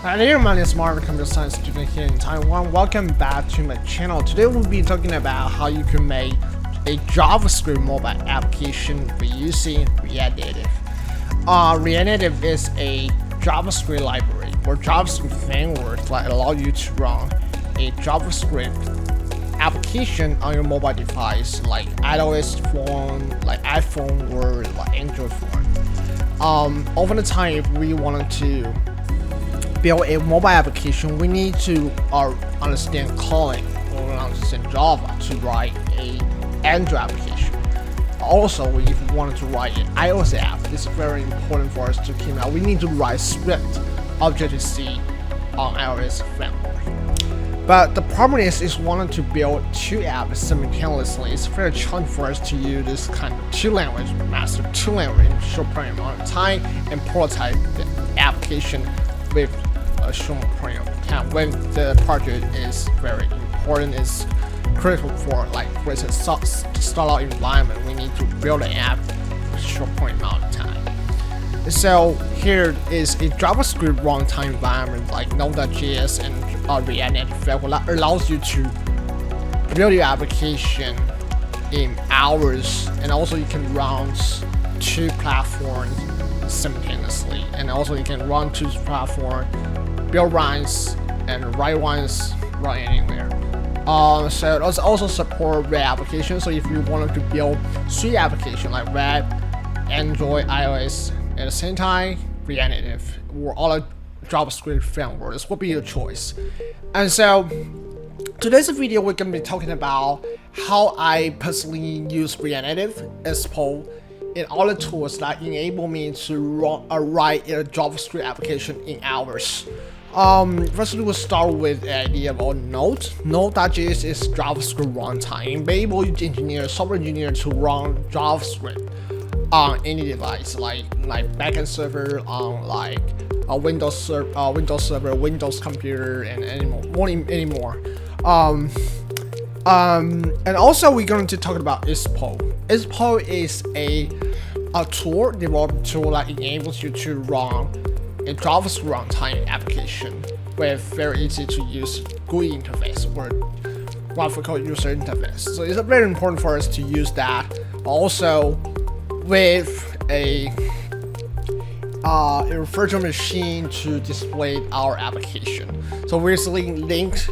Hi there, my name is Marvin, computer science student here in Taiwan. Welcome back to my channel. Today we'll be talking about how you can make a JavaScript mobile application by using React Native. React Native is a JavaScript library or JavaScript framework that allows you to run a JavaScript application on your mobile device like iOS phone, like iPhone, or like Android phone. Over the time, if we wanted to build a mobile application, we need to understand Kotlin or understand Java to write a Android application. Also, if we wanted to write an iOS app, it's very important for us to keep out. We need to write script Objective-C on iOS framework. But the problem is wanting to build two apps simultaneously. It's very challenging for us to use this kind of master two language in a short period amount of time and prototype the application with a short period of time when the project is very important, is critical for, like, for instance, startup environment. We need to build an app with a short period amount of time. So here is a JavaScript runtime environment like node.js and React Native framework that allows you to build your application in hours, and also you can run two platforms simultaneously, and also you can run two platforms, build runs and write runs, run anywhere. So it also support web applications. So if you wanted to build three applications like web, Android, iOS at the same time, React Native or other JavaScript framework, this will be your choice. And so today's video we're going to be talking about how I personally use React Native, Expo, and other tools that enable me to write a JavaScript application in hours. First we'll start with the idea about Node. Node.js is JavaScript runtime, enable software engineer to run JavaScript on any device, like backend server on like a Windows server, Windows computer, and anymore. And also we're going to talk about Expo. Expo is a developed tool that enables you to run a JavaScript runtime application with very easy to use GUI interface or graphical user interface. So it's very important for us to use that. Also with a virtual machine to display our application. So we recently linked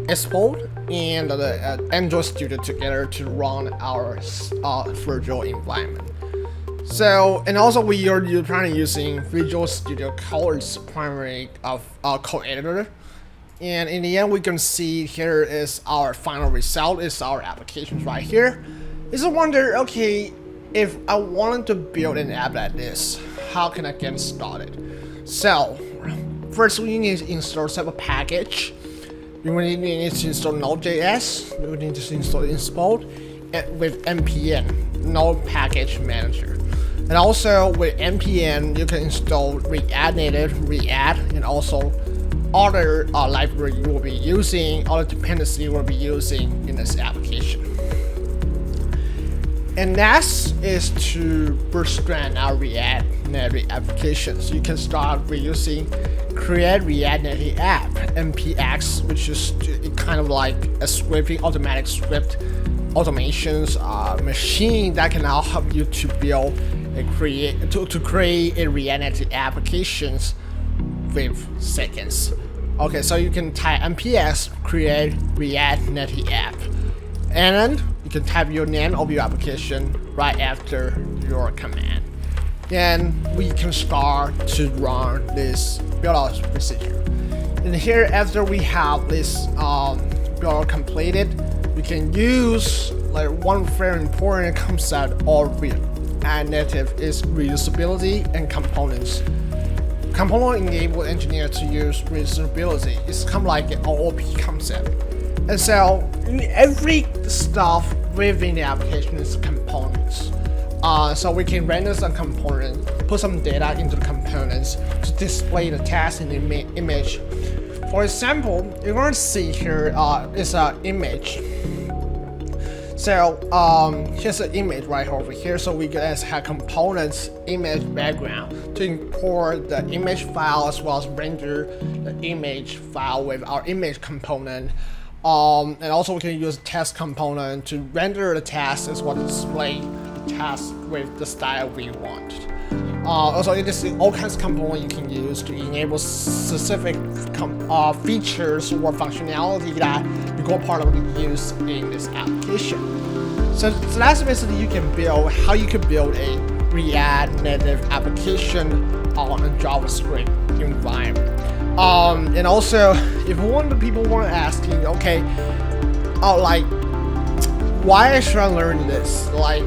Expo and the Android Studio together to run our virtual environment. So, and also we are currently using Visual Studio Code as primary code editor. And in the end, we can see here is our final result, is our applications right here. It's a wonder, okay, if I wanted to build an app like this, how can I get started? So, first we need to install several package. We need to install node.js. We need to install with npm, Node Package Manager. And also with npm, you can install React Native, React, and also other library you will be using, other dependency you will be using in this application. And next is to bootstrap our React Native application. So you can start with using create React Native app, npx, which is kind of like a scripting, automatic script automations machine that can now help you to build and create a React Native applications with seconds. Okay, so you can type npx create React Native app, and then you can type your name of your application right after your command. Then we can start to run this build out procedure. And here, after we have this build out completed, we can use like one very important concept of React Native is reusability and components. Component enable engineer to use reusability. It's kind of like an OOP concept. And so every stuff within the application is components. So we can render some components, put some data into the components to display the text in the image. For example, you're going to see here is an image. So here's an image right over here. So we guys have components image background to import the image file as well as render the image file with our image component. And also we can use text component to render the text as well as display the text with the style we want. Also, it is all kinds of components you can use to enable specific features or functionality that you go part of the use in this application. So that's basically how you can build a React Native application on a JavaScript environment. And also, if people want to ask you, okay, like, why should I learn this? Like,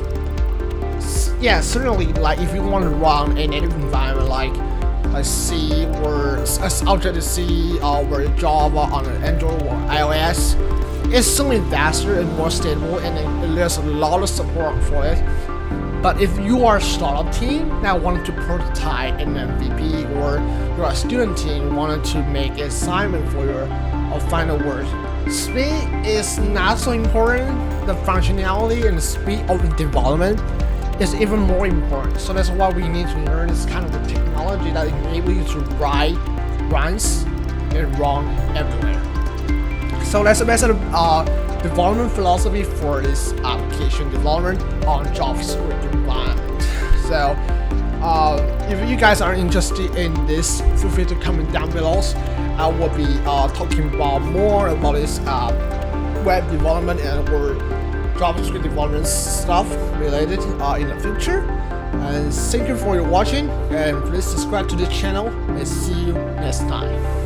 yeah, certainly, like if you want to run a native environment like C or Objective-C or Java on an Android or iOS, it's certainly faster and more stable, and there's a lot of support for it. But if you are a startup team that wanted to prototype an MVP, or you're a student team wanted to make an assignment for your final work, speed is not so important. The functionality and the speed of the development is even more important. So that's why we need to learn this kind of a technology that enables you to write once and run everywhere. So that's the basic development philosophy for this application development on JavaScript environment. So if you guys are interested in this, feel free to comment down below. I will be talking about more about this web development and or JavaScript development stuff related in the future. And thank you for your watching, and please subscribe to the channel and see you next time.